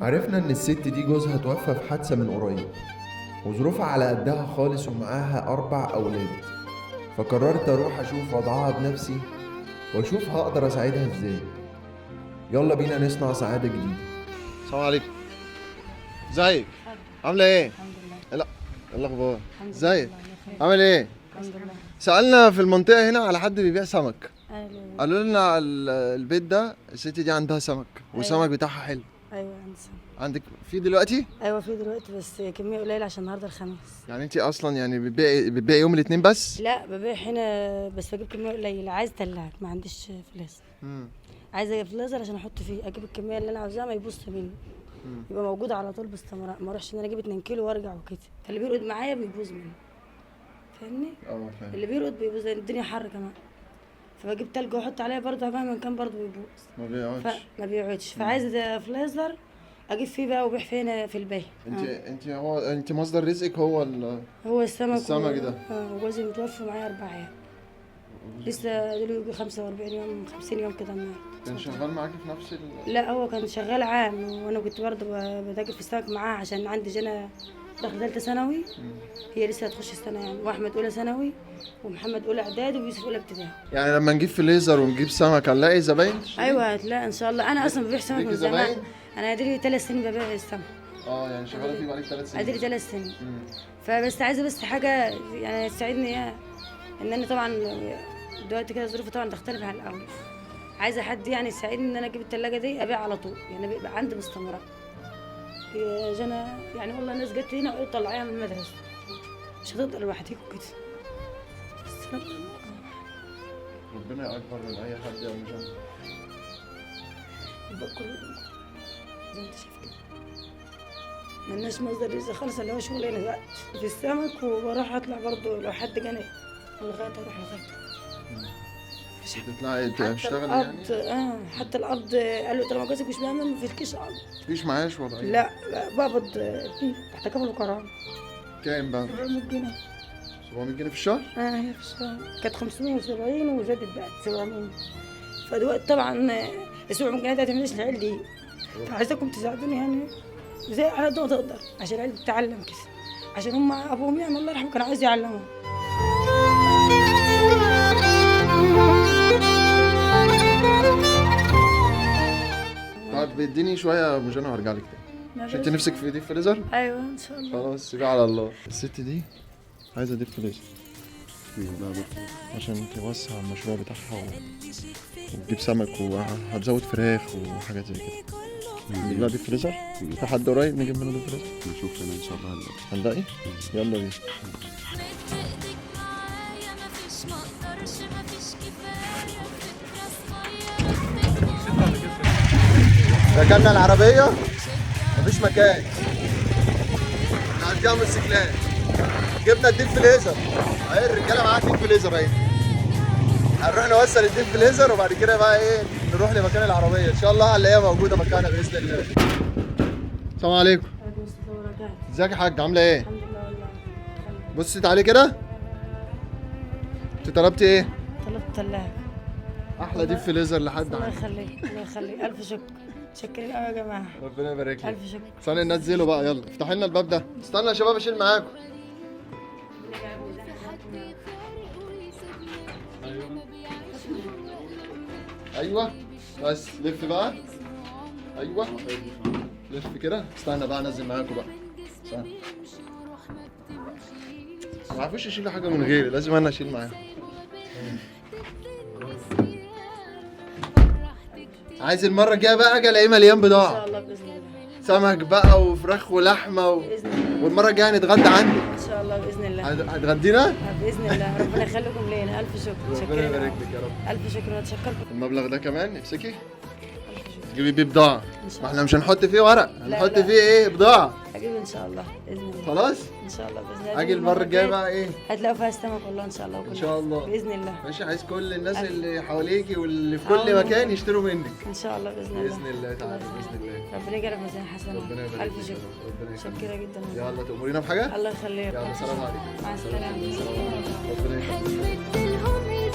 عرفنا إن الست دي جوزها توفى في حادثة من قريب، وظروفها على قدها خالص ومعاها 4 أولاد. فقررت أروح أشوف وضعها بنفسي وأشوف هقدر أساعدها إزاي. يلا بينا نصنع سعادة جديدة. السلام عليكم. ازيك؟ عامله ايه؟ الحمد لله. لا، ايه الاخبار؟ الحمد ازيك؟ لله بخير. عامل ايه؟ الحمد لله. سألنا في المنطقة هنا على حد بيبيع سمك، ايوه قالوا لنا البيت ده الست دي عندها سمك والسمك بتاعها حلو. ايوه عندي سنة. عندك في دلوقتي؟ ايوه في دلوقتي بس كميه قليله عشان النهارده الخميس. يعني انت اصلا يعني بتبيعي يوم الاثنين بس؟ لا ببيع هنا بس بجيب كميه قليله. عايز تلاجة ما عنديش فلوس. امم عايزه فلازر عشان احط فيه اجيب الكميه اللي انا عاوزاها ما يبص مني. يبقى موجود على طول باستمرار، ما اروحش ان انا اجيب 2 كيلو وارجع وكده. اللي بيرقد معايا بيبوظ مني. فاهمني؟ اه فاهم. اللي بيرقد بيبوظ لان الدنيا حر كمان. فبجيب تلج واحط عليها برضه مهما كان برضه بيبوظ. ما بيقعدش. فما بيقعدش. فعايزه فلازر اجيب فيه بقى وبيع فين في البيت. انت مصدر رزقك هو هو السمك السمك ده. وجوزي متوفى معايا 4 عيال. لسه دول يجي 45 يوم 50 يوم كده النهارده. كان شغال معاكي في نفس لا هو كان شغال عام وانا كنت برضه بتاجر في السمك معاه عشان عندي جنى داخل ثالثه ثانوي. هي لسه هتخش السنه يعني، واحمد اولى ثانوي ومحمد اولى اعدادي ويوسف اولى ابتدائي. يعني لما نجيب فليزر ونجيب سمك هنلاقي زباين تشتري؟ ايوه هتلاقي ان شاء الله. انا اصلا ببيع سمك ليكي من زمان. زباين؟ انا ادري 3 سنين ببيع السمك. يعني شغاله فيه بقالك 3 سنين. ادري 3 سنين. فبس عايزه بس حاجه يعني تساعدني اياها. ان انا طبعا دلوقتي كده ظروفي طبعا تختلف عن الاول. عايزه حد يعني يساعدني ان انا اجيب الثلاجه دي ابيع على طول، يعني بيبقى عندي باستمرار. يا جنى يعني والله الناس جت هنا وقالت طلعيها من المدرسه، مش هتقدر لوحدك وكده. بس ربنا اكبر من اي حد يا مجان. يبقى كله زي ما انت شايف كده. ملناش مصدر رزق خالص اللي هو شغلنا دلوقتي في السمك، وبروح اطلع برضه لو حد جاني لغايه اروح لغايته. تطلعي حتى تشتغلي القبض يعني؟ حتى القبض قالوا طالما جوزك مش بيعمل ما فيكيش قبض. مفيش معاش ولا اي؟ لا بقبض فيه تحت كفل القرار. كام بقى؟ 700 جنيه. 700 جنيه في الشهر؟ هي في الشهر كانت 570 وزادت بقت 700. فدلوقتي طبعا ال 700 جنيه ده هتعملش العيال دي. فعايزاكم تساعدوني يعني زي على قد ما تقدر عشان العيال تتعلم كده، عشان هم ابوهم يعني الله يرحمه كان عايز يعلمهم. طب اديني شويه يا مجان وهرجع لك تاني. مش انت نفسك في دي فريزر؟ ايوه ان شاء الله. خلاص سيبها على الله. الست دي عايزه دي فريزر عشان توسع المشروع بتاعها وتجيب سمك وهتزود فراخ وحاجات زي كده. نجيب لها دي فريزر؟ في حد قريب نجيب منه دي فريزر؟ نشوف هنا ان شاء الله هنلاقي؟ يلا بينا. ركبنا العربية مفيش مكان، نعديها موتوسيكلات. جبنا الديب فريزر اهي، الرجالة معاها ديب فريزر اهي. هنروح نوصل الديب فريزر وبعد كده بقى ايه نروح لمكان العربية. ان شاء الله هنلاقيها موجودة مكانها بإذن الله. السلام عليكم. ازيك يا حاج عاملة ايه؟ الحمد لله والله. بصي تعالي كده. انت طلبتي ايه؟ طلبت ثلاجة. احلى ديب فريزر لحد الله عندي. يخليك الله يخليك. الف شكر. متشكرين قوي يا جماعه. ربنا يبارك لك. الف شكر. استنى ننزله بقى، يلا افتحي لنا الباب ده. استنى يا شباب اشيل معاكم. ايوه بس لف بقى. ايوه لف كده. استنى بقى انزل معاكم بقى. استنى. ما عرفوش يشيلوا حاجه من غيري، لازم انا اشيل معاهم. عايز المره الجايه بقى اجي الاقيه مليان ان بضاعه، شاء الله باذن الله. سمك بقى وفراخ ولحمه باذن الله والمره الجايه هنتغدى عندك. ان شاء الله باذن الله. هتغدينا؟ باذن الله ربنا يخليكم لينا. الف شكر. ربنا متشكرين يبارك قوي. لك يا رب. الف شكر واتشكركم. المبلغ ده كمان امسكي الف شكر. تجيبي بيه بضاعه. إن شاء ما احنا مش هنحط فيه ورق، هنحط لا. فيه ايه بضاعه. اجيب ان شاء الله باذن الله. خلاص ان شاء الله باذن الله. اجي المره الجايه بقى ايه. هتلاقوا فيها السمك والله ان شاء الله. ان شاء الله باذن الله. ماشي. عايز كل الناس ألف. اللي حواليكي واللي في كل آه. مكان يشتروا منك ان شاء الله باذن الله. باذن الله تعالى. باذن الله ربنا يجعلك ميزان حسنات. ربنا يبارك الف فيك يا شكر. رب. ربنا يخليك. متشكره جدا والله. يلا تأمرينا بحاجه. الله يخليك. يلا ألف سلام شكر. عليكم. مع السلامه. ربنا يخليك. الهم